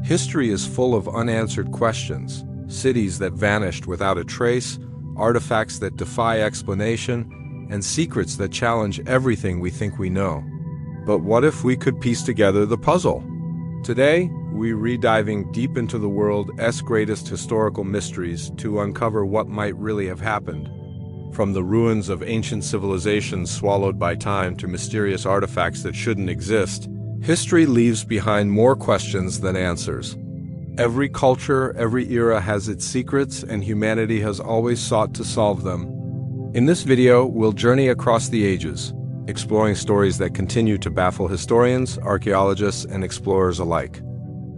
History is full of unanswered questions, cities that vanished without a trace, artifacts that defy explanation, and secrets that challenge everything we think we know. But what if we could piece together the puzzle? Today, we're rediving deep into the world's greatest historical mysteries to uncover what might really have happened. From the ruins of ancient civilizations swallowed by time to mysterious artifacts that shouldn't exist, history leaves behind more questions than answers. Every culture, every era has its secrets, and humanity has always sought to solve them. In this video, we'll journey across the ages, exploring stories that continue to baffle historians, archaeologists, and explorers alike.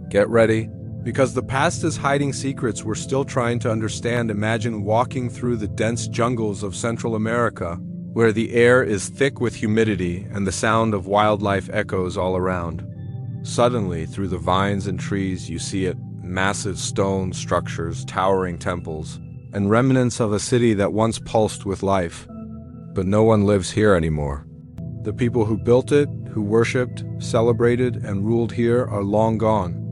Get ready, because the past is hiding secrets we're still trying to understand. Imagine walking through the dense jungles of Central America, where the air is thick with humidity and the sound of wildlife echoes all around. Suddenly, through the vines and trees, you see it, massive stone structures, towering temples, and remnants of a city that once pulsed with life. But no one lives here anymore. The people who built it, who worshipped, celebrated, and ruled here are long gone.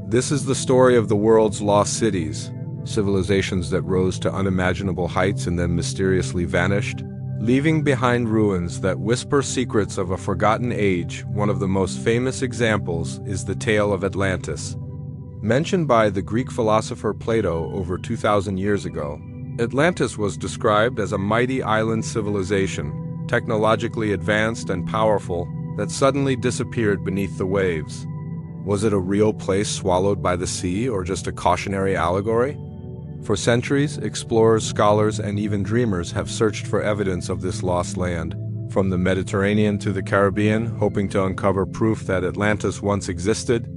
This is the story of the world's lost cities, civilizations that rose to unimaginable heights and then mysteriously vanished, leaving behind ruins that whisper secrets of a forgotten age. One of the most famous examples is the tale of Atlantis. Mentioned by the Greek philosopher Plato over 2,000 years ago, Atlantis was described as a mighty island civilization, technologically advanced and powerful, that suddenly disappeared beneath the waves. Was it a real place swallowed by the sea, or just a cautionary allegory? For centuries, explorers, scholars, and even dreamers have searched for evidence of this lost land, from the Mediterranean to the Caribbean, hoping to uncover proof that Atlantis once existed.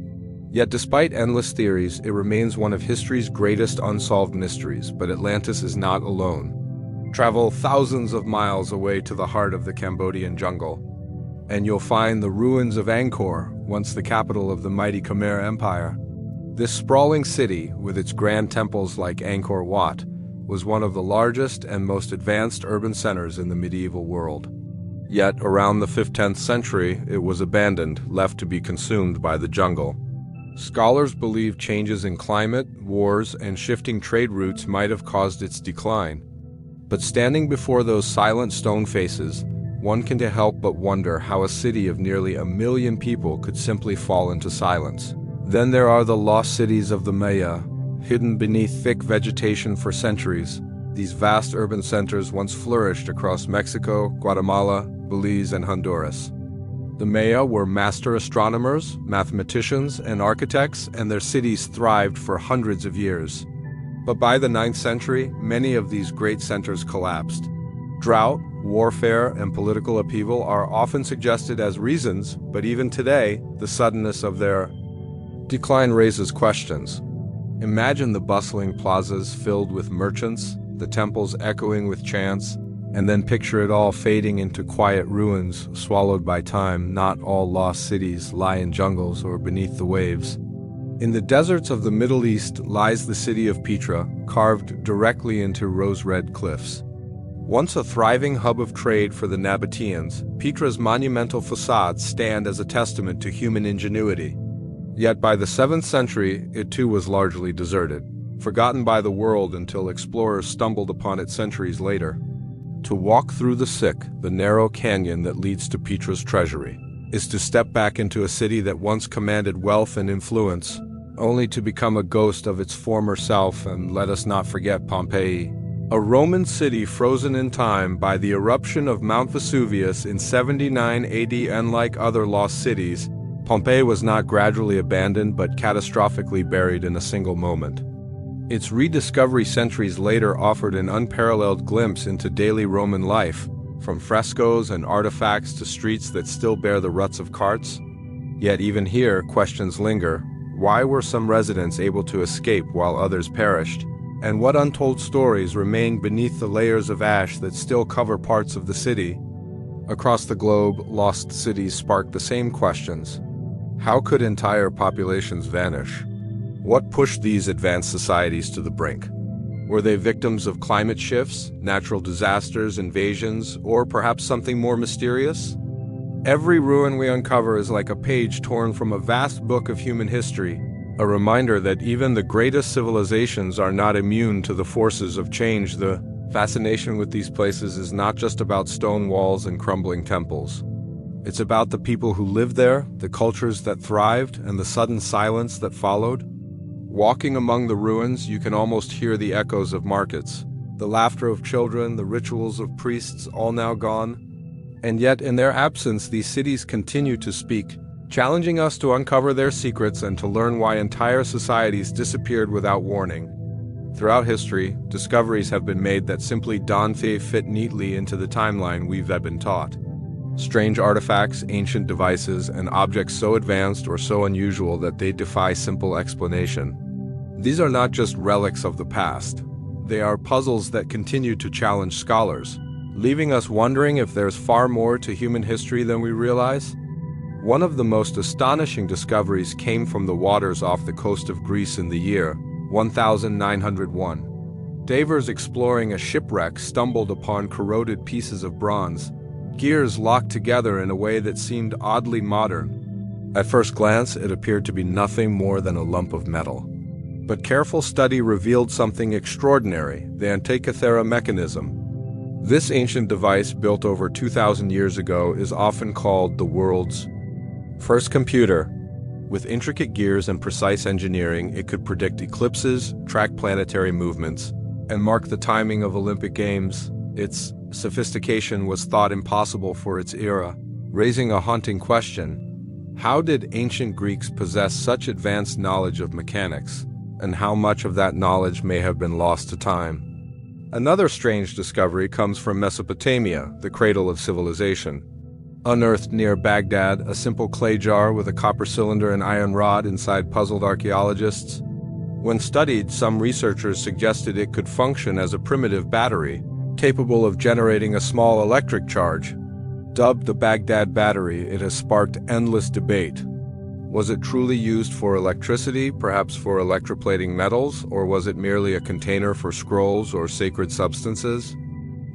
Yet despite endless theories, it remains one of history's greatest unsolved mysteries. But Atlantis is not alone. Travel thousands of miles away to the heart of the Cambodian jungle, and you'll find the ruins of Angkor, once the capital of the mighty Khmer Empire. This sprawling city, with its grand temples like Angkor Wat, was one of the largest and most advanced urban centers in the medieval world. Yet around the 5th-10th century, it was abandoned, left to be consumed by the jungle. Scholars believe changes in climate, wars, and shifting trade routes might have caused its decline. But standing before those silent stone faces, one can't help but wonder how a city of nearly 1 million people could simply fall into silence. Then there are the lost cities of the Maya, hidden beneath thick vegetation for centuries. These vast urban centers once flourished across Mexico, Guatemala, Belize, and Honduras. The Maya were master astronomers, mathematicians, and architects, and their cities thrived for hundreds of years. But by the 9th century, many of these great centers collapsed. Drought, warfare, and political upheaval are often suggested as reasons, but even today, the suddenness of their decline raises questions. Imagine the bustling plazas filled with merchants, the temples echoing with chants, and then picture it all fading into quiet ruins, swallowed by time. Not all lost cities lie in jungles or beneath the waves. In the deserts of the Middle East lies the city of Petra, carved directly into rose-red cliffs. Once a thriving hub of trade for the Nabateans, Petra's monumental facades stand as a testament to human ingenuity. Yet by the 7th century, it too was largely deserted, forgotten by the world until explorers stumbled upon it centuries later. To walk through the the narrow canyon that leads to Petra's treasury, is to step back into a city that once commanded wealth and influence, only to become a ghost of its former self. And let us not forget Pompeii, a Roman city frozen in time by the eruption of Mount Vesuvius in 79 AD. Unlike other lost cities, Pompeii was not gradually abandoned but catastrophically buried in a single moment. Its rediscovery centuries later offered an unparalleled glimpse into daily Roman life, from frescoes and artifacts to streets that still bear the ruts of carts. Yet even here, questions linger. Why were some residents able to escape while others perished? And what untold stories remain beneath the layers of ash that still cover parts of the city? Across the globe, lost cities spark the same questions. How could entire populations vanish? What pushed these advanced societies to the brink? Were they victims of climate shifts, natural disasters, invasions, or perhaps something more mysterious? Every ruin we uncover is like a page torn from a vast book of human history, A reminder that even the greatest civilizations are not immune to the forces of change. The fascination with these places is not just about stone walls and crumbling temples. It's about the people who lived there, the cultures that thrived, and the sudden silence that followed. Walking among the ruins, you can almost hear the echoes of markets, the laughter of children, the rituals of priests, all now gone. And yet, in their absence, these cities continue to speak, challenging us to uncover their secrets and to learn why entire societies disappeared without warning. Throughout history, discoveries have been made that simply don't fit neatly into the timeline we've been taught. Strange artifacts, ancient devices, and objects so advanced or so unusual that they defy simple explanation. These are not just relics of the past. They are puzzles that continue to challenge scholars, leaving us wondering if there's far more to human history than we realize. One of the most astonishing discoveries came from the waters off the coast of Greece in the year 1901. Divers exploring a shipwreck stumbled upon corroded pieces of bronze, gears locked together in a way that seemed oddly modern. At first glance, it appeared to be nothing more than a lump of metal. But careful study revealed something extraordinary: the Antikythera Mechanism. This ancient device, built over 2,000 years ago, is often called the world's first computer. With intricate gears and precise engineering, it could predict eclipses, track planetary movements, and mark the timing of Olympic Games. Its sophistication was thought impossible for its era, raising a haunting question: how did ancient Greeks possess such advanced knowledge of mechanics, and how much of that knowledge may have been lost to time? Another strange discovery comes from Mesopotamia, the cradle of civilization. Unearthed near Baghdad, a simple clay jar with a copper cylinder and iron rod inside puzzled archaeologists. When studied, some researchers suggested it could function as a primitive battery, capable of generating a small electric charge. Dubbed the Baghdad Battery, it has sparked endless debate. Was it truly used for electricity, perhaps for electroplating metals, or was it merely a container for scrolls or sacred substances?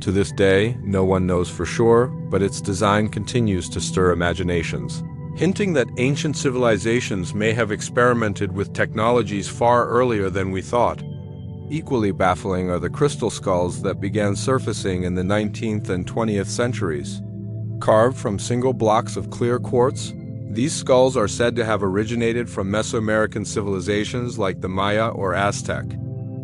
To this day, no one knows for sure, but its design continues to stir imaginations, hinting that ancient civilizations may have experimented with technologies far earlier than we thought. Equally baffling are the crystal skulls that began surfacing in the 19th and 20th centuries. Carved from single blocks of clear quartz, these skulls are said to have originated from Mesoamerican civilizations like the Maya or Aztec.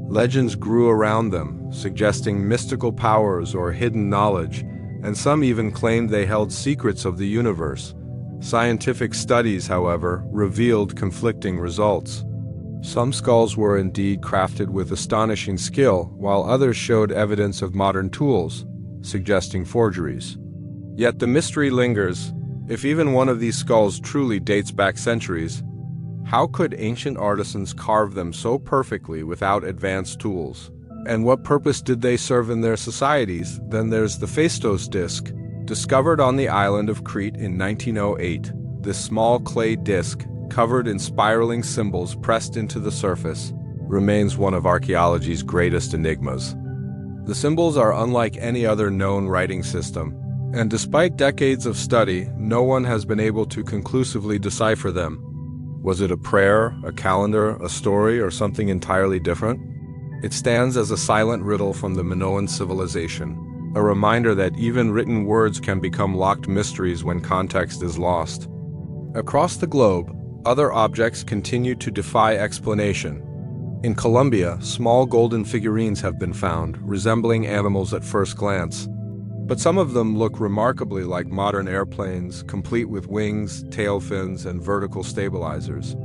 Legends grew around them, suggesting mystical powers or hidden knowledge, and some even claimed they held secrets of the universe. Scientific studies, however, revealed conflicting results. Some skulls were indeed crafted with astonishing skill, while others showed evidence of modern tools, suggesting forgeries. Yet the mystery lingers. If even one of these skulls truly dates back centuries, how could ancient artisans carve them so perfectly without advanced tools? And what purpose did they serve in their societies? Then there's the Phaistos disc. Discovered on the island of Crete in 1908, this small clay disc, covered in spiraling symbols pressed into the surface, remains one of archaeology's greatest enigmas. The symbols are unlike any other known writing system, and despite decades of study, no one has been able to conclusively decipher them. Was it a prayer, a calendar, a story, or something entirely different? It stands as a silent riddle from the Minoan civilization, a reminder that even written words can become locked mysteries when context is lost. Across the globe, other objects continue to defy explanation. In Colombia, small golden figurines have been found, resembling animals at first glance. But some of them look remarkably like modern airplanes, complete with wings, tail fins, and vertical stabilizers.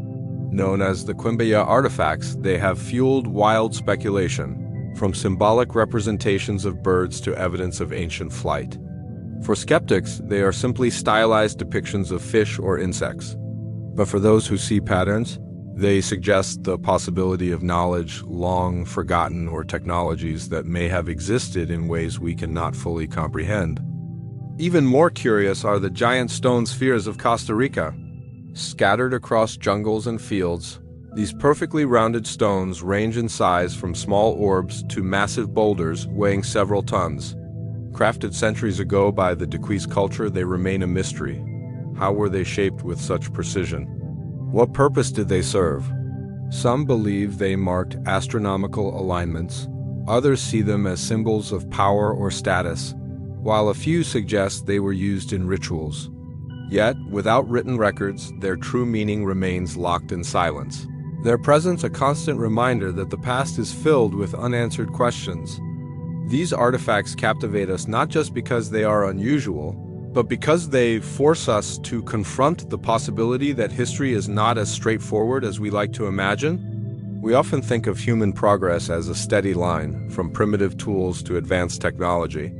Known as the Quimbaya artifacts, they have fueled wild speculation, from symbolic representations of birds to evidence of ancient flight. For skeptics, they are simply stylized depictions of fish or insects. But for those who see patterns, they suggest the possibility of knowledge long forgotten or technologies that may have existed in ways we cannot fully comprehend. Even more curious are the giant stone spheres of Costa Rica. Scattered across jungles and fields, these perfectly rounded stones range in size from small orbs to massive boulders weighing several tons. Crafted centuries ago by the Dequis culture, they remain a mystery. How were they shaped with such precision? What purpose did they serve? Some believe they marked astronomical alignments, others see them as symbols of power or status, while a few suggest they were used in rituals. Yet, without written records, their true meaning remains locked in silence. Their presence a constant reminder that the past is filled with unanswered questions. These artifacts captivate us not just because they are unusual, but because they force us to confront the possibility that history is not as straightforward as we like to imagine. We often think of human progress as a steady line, from primitive tools to advanced technology.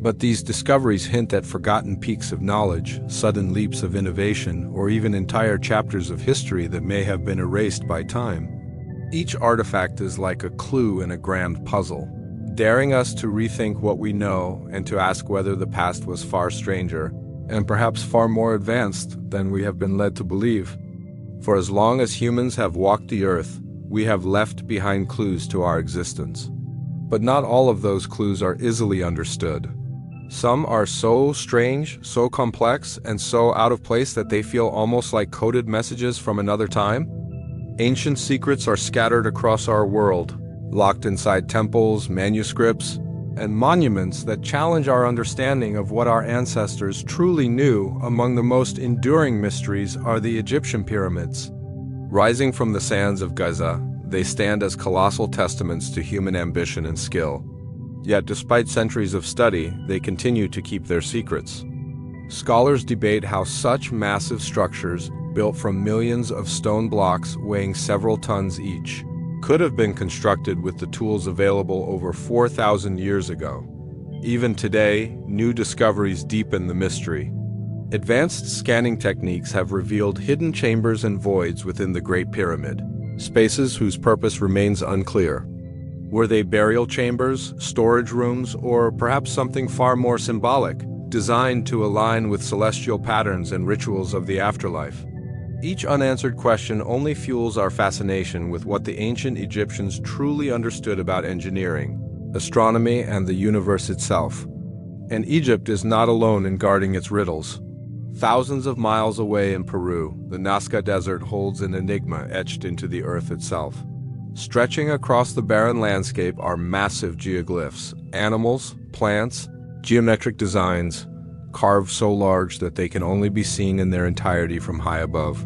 But these discoveries hint at forgotten peaks of knowledge, sudden leaps of innovation, or even entire chapters of history that may have been erased by time. Each artifact is like a clue in a grand puzzle, daring us to rethink what we know and to ask whether the past was far stranger, and perhaps far more advanced than we have been led to believe. For as long as humans have walked the earth, we have left behind clues to our existence. But not all of those clues are easily understood. Some are so strange, so complex, and so out of place that they feel almost like coded messages from another time. Ancient secrets are scattered across our world, locked inside temples, manuscripts, and monuments that challenge our understanding of what our ancestors truly knew. Among the most enduring mysteries are the Egyptian pyramids. Rising from the sands of Giza, they stand as colossal testaments to human ambition and skill. Yet, despite centuries of study, they continue to keep their secrets. Scholars debate how such massive structures, built from millions of stone blocks weighing several tons each, could have been constructed with the tools available over 4,000 years ago. Even today, new discoveries deepen the mystery. Advanced scanning techniques have revealed hidden chambers and voids within the Great Pyramid, spaces whose purpose remains unclear. Were they burial chambers, storage rooms, or perhaps something far more symbolic, designed to align with celestial patterns and rituals of the afterlife? Each unanswered question only fuels our fascination with what the ancient Egyptians truly understood about engineering, astronomy, and the universe itself. And Egypt is not alone in guarding its riddles. Thousands of miles away in Peru, the Nazca Desert holds an enigma etched into the earth itself. Stretching across the barren landscape are massive geoglyphs, animals, plants, geometric designs, carved so large that they can only be seen in their entirety from high above.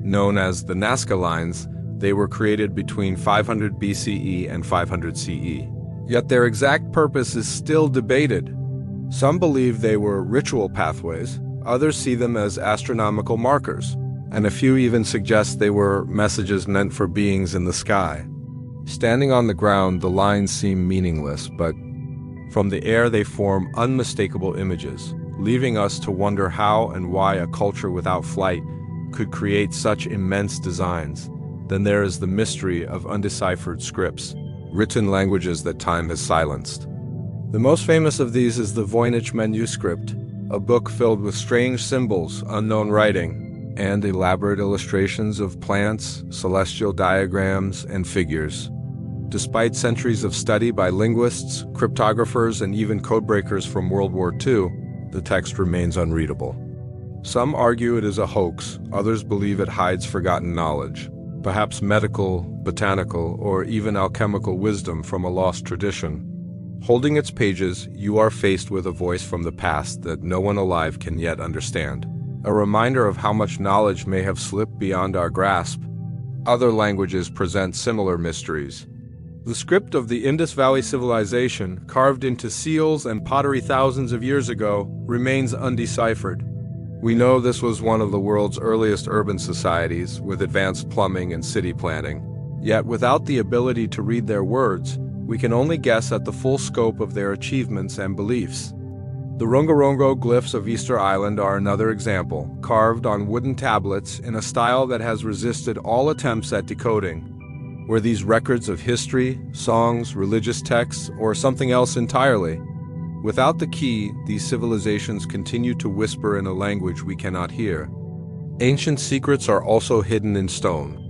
Known as the Nazca Lines, they were created between 500 BCE and 500 CE. Yet their exact purpose is still debated. Some believe they were ritual pathways, others see them as astronomical markers, and a few even suggest they were messages meant for beings in the sky. Standing on the ground, the lines seem meaningless, but from the air they form unmistakable images, leaving us to wonder how and why a culture without flight could create such immense designs. Then there is the mystery of undeciphered scripts, written languages that time has silenced. The most famous of these is the Voynich manuscript, a book filled with strange symbols, unknown writing, and elaborate illustrations of plants, celestial diagrams, and figures. Despite centuries of study by linguists, cryptographers, and even codebreakers from World War II, the text remains unreadable. Some argue it is a hoax, others believe it hides forgotten knowledge, perhaps medical, botanical, or even alchemical wisdom from a lost tradition. Holding its pages, you are faced with a voice from the past that no one alive can yet understand. A reminder of how much knowledge may have slipped beyond our grasp. Other languages present similar mysteries. The script of the Indus Valley civilization, carved into seals and pottery thousands of years ago, remains undeciphered. We know this was one of the world's earliest urban societies, with advanced plumbing and city planning. Yet without the ability to read their words, we can only guess at the full scope of their achievements and beliefs. The Rongorongo glyphs of Easter Island are another example, carved on wooden tablets in a style that has resisted all attempts at decoding. Were these records of history, songs, religious texts, or something else entirely? Without the key, these civilizations continue to whisper in a language we cannot hear. Ancient secrets are also hidden in stone.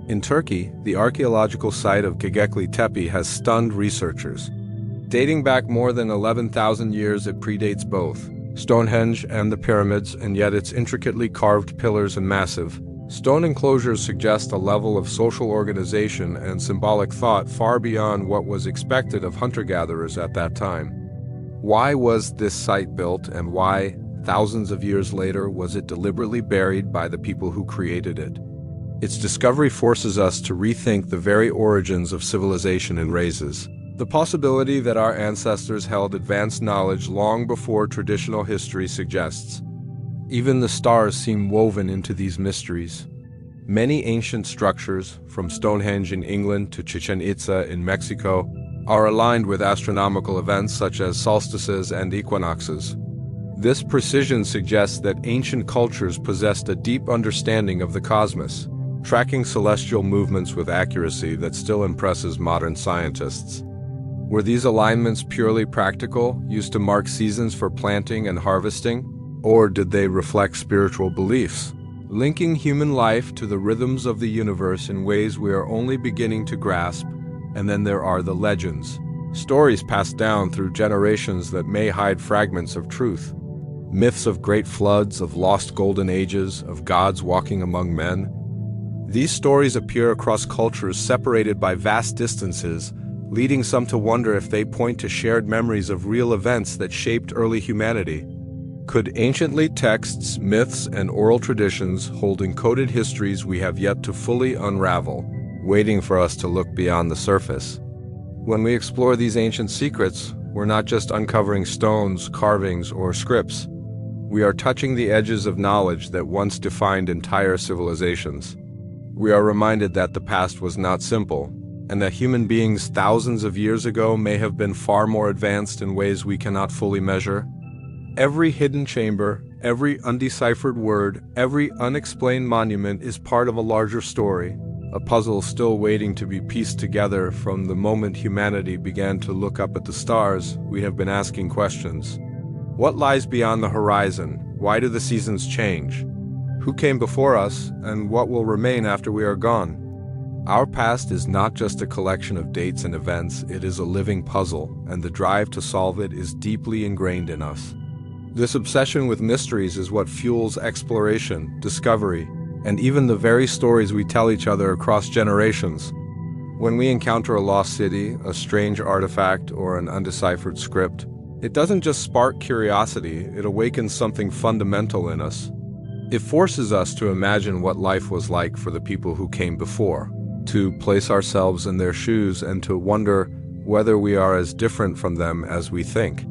In Turkey, the archaeological site of Göbekli Tepe has stunned researchers. Dating back more than 11,000 years, it predates both Stonehenge and the pyramids, and yet its intricately carved pillars and massive, Stone enclosures suggest a level of social organization and symbolic thought far beyond what was expected of hunter-gatherers at that time. Why was this site built, and why, thousands of years later, was it deliberately buried by the people who created it? Its discovery forces us to rethink the very origins of civilization and races. The possibility that our ancestors held advanced knowledge long before traditional history suggests. Even the stars seem woven into these mysteries. Many ancient structures, from Stonehenge in England to Chichen Itza in Mexico, are aligned with astronomical events such as solstices and equinoxes. This precision suggests that ancient cultures possessed a deep understanding of the cosmos, tracking celestial movements with accuracy that still impresses modern scientists. Were these alignments purely practical, used to mark seasons for planting and harvesting? Or did they reflect spiritual beliefs, linking human life to the rhythms of the universe in ways we are only beginning to grasp? And then there are the legends, stories passed down through generations that may hide fragments of truth. Myths of great floods, of lost golden ages, of gods walking among men. These stories appear across cultures separated by vast distances, leading some to wonder if they point to shared memories of real events that shaped early humanity. Could anciently texts, myths, and oral traditions hold encoded histories we have yet to fully unravel, waiting for us to look beyond the surface? When we explore these ancient secrets, we're not just uncovering stones, carvings, or scripts. We are touching the edges of knowledge that once defined entire civilizations. We are reminded that the past was not simple, and that human beings thousands of years ago may have been far more advanced in ways we cannot fully measure. Every hidden chamber, every undeciphered word, every unexplained monument is part of a larger story, a puzzle still waiting to be pieced together. From the moment humanity began to look up at the stars, we have been asking questions. What lies beyond the horizon? Why do the seasons change? Who came before us, and what will remain after we are gone? Our past is not just a collection of dates and events, it is a living puzzle, and the drive to solve it is deeply ingrained in us. This obsession with mysteries is what fuels exploration, discovery, and even the very stories we tell each other across generations. When we encounter a lost city, a strange artifact, or an undeciphered script, it doesn't just spark curiosity, it awakens something fundamental in us. It forces us to imagine what life was like for the people who came before, to place ourselves in their shoes and to wonder whether we are as different from them as we think.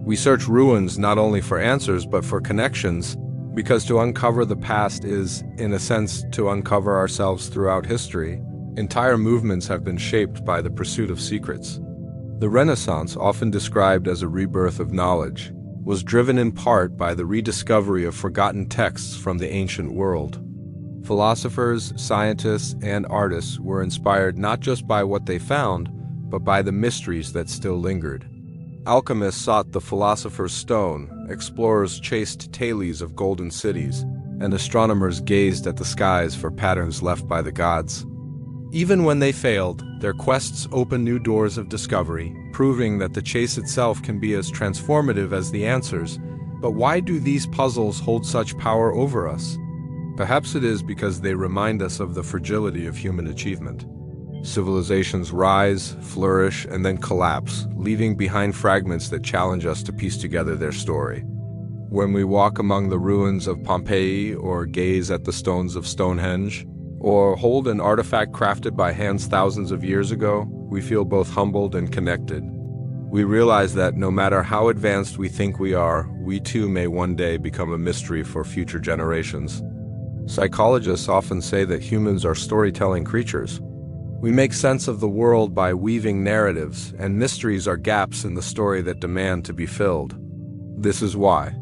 We search ruins not only for answers but for connections, because to uncover the past is, in a sense, to uncover ourselves throughout history. Entire movements have been shaped by the pursuit of secrets. The Renaissance, often described as a rebirth of knowledge, was driven in part by the rediscovery of forgotten texts from the ancient world. Philosophers, scientists, and artists were inspired not just by what they found, but by the mysteries that still lingered. Alchemists sought the philosopher's stone, explorers chased tales of golden cities, and astronomers gazed at the skies for patterns left by the gods. Even when they failed, their quests opened new doors of discovery, proving that the chase itself can be as transformative as the answers. But why do these puzzles hold such power over us? Perhaps it is because they remind us of the fragility of human achievement. Civilizations rise, flourish, and then collapse, leaving behind fragments that challenge us to piece together their story. When we walk among the ruins of Pompeii, or gaze at the stones of Stonehenge, or hold an artifact crafted by hands thousands of years ago, we feel both humbled and connected. We realize that no matter how advanced we think we are, we too may one day become a mystery for future generations. Psychologists often say that humans are storytelling creatures. We make sense of the world by weaving narratives, and mysteries are gaps in the story that demand to be filled. This is why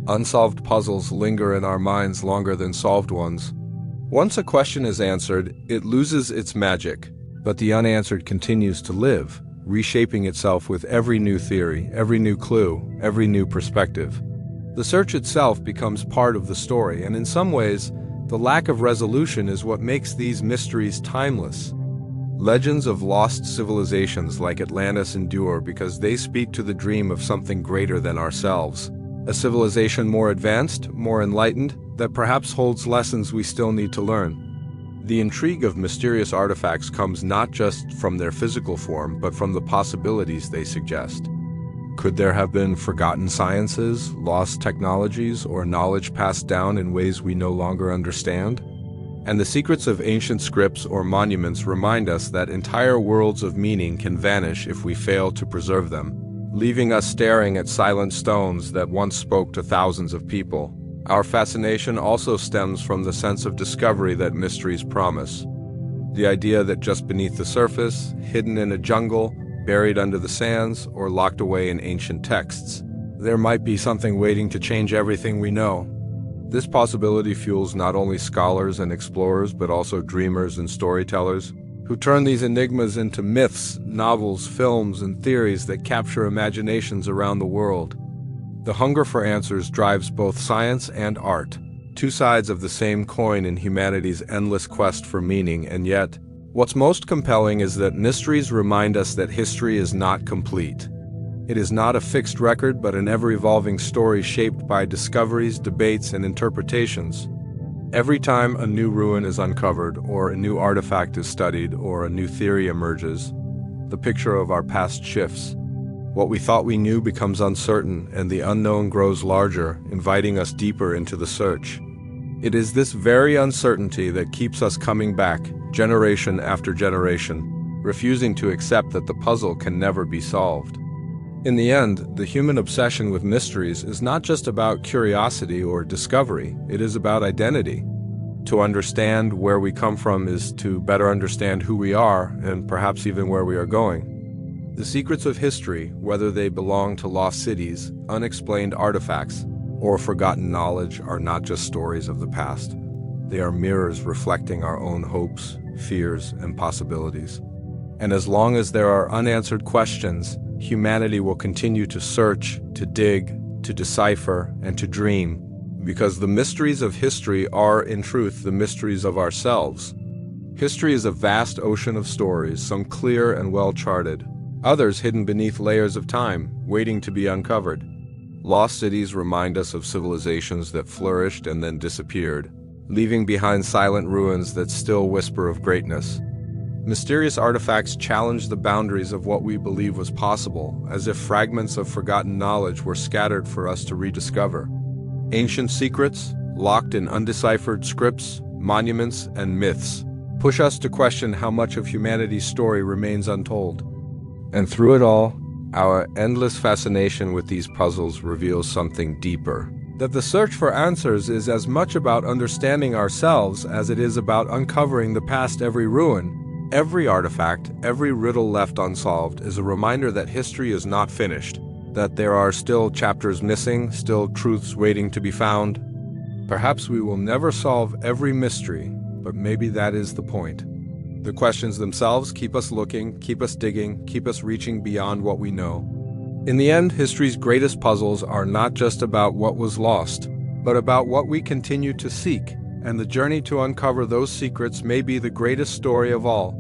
unsolved puzzles linger in our minds longer than solved ones. Once a question is answered, it loses its magic, but the unanswered continues to live, reshaping itself with every new theory, every new clue, every new perspective. The search itself becomes part of the story, and in some ways, the lack of resolution is what makes these mysteries timeless. Legends of lost civilizations like Atlantis endure because they speak to the dream of something greater than ourselves. A civilization more advanced, more enlightened, that perhaps holds lessons we still need to learn. The intrigue of mysterious artifacts comes not just from their physical form, but from the possibilities they suggest. Could there have been forgotten sciences, lost technologies, or knowledge passed down in ways we no longer understand? And the secrets of ancient scripts or monuments remind us that entire worlds of meaning can vanish if we fail to preserve them, leaving us staring at silent stones that once spoke to thousands of people. Our fascination also stems from the sense of discovery that mysteries promise. The idea that just beneath the surface, hidden in a jungle, buried under the sands, or locked away in ancient texts, there might be something waiting to change everything we know. This possibility fuels not only scholars and explorers, but also dreamers and storytellers, who turn these enigmas into myths, novels, films, and theories that capture imaginations around the world. The hunger for answers drives both science and art, two sides of the same coin in humanity's endless quest for meaning, and yet, what's most compelling is that mysteries remind us that history is not complete. It is not a fixed record, but an ever-evolving story shaped by discoveries, debates, and interpretations. Every time a new ruin is uncovered, or a new artifact is studied, or a new theory emerges, the picture of our past shifts. What we thought we knew becomes uncertain, and the unknown grows larger, inviting us deeper into the search. It is this very uncertainty that keeps us coming back, generation after generation, refusing to accept that the puzzle can never be solved. In the end, the human obsession with mysteries is not just about curiosity or discovery, it is about identity. To understand where we come from is to better understand who we are, and perhaps even where we are going. The secrets of history, whether they belong to lost cities, unexplained artifacts, or forgotten knowledge, are not just stories of the past. They are mirrors reflecting our own hopes, fears, and possibilities. And as long as there are unanswered questions, humanity will continue to search, to dig, to decipher, and to dream, because the mysteries of history are, in truth, the mysteries of ourselves. History is a vast ocean of stories, some clear and well-charted, others hidden beneath layers of time, waiting to be uncovered. Lost cities remind us of civilizations that flourished and then disappeared, leaving behind silent ruins that still whisper of greatness. Mysterious artifacts challenge the boundaries of what we believe was possible, as if fragments of forgotten knowledge were scattered for us to rediscover. Ancient secrets, locked in undeciphered scripts, monuments, and myths, push us to question how much of humanity's story remains untold. And through it all, our endless fascination with these puzzles reveals something deeper. That the search for answers is as much about understanding ourselves as it is about uncovering the past. Every ruin, every artifact, every riddle left unsolved is a reminder that history is not finished, that there are still chapters missing, still truths waiting to be found. Perhaps we will never solve every mystery, but maybe that is the point. The questions themselves keep us looking, keep us digging, keep us reaching beyond what we know. In the end, history's greatest puzzles are not just about what was lost, but about what we continue to seek, and the journey to uncover those secrets may be the greatest story of all.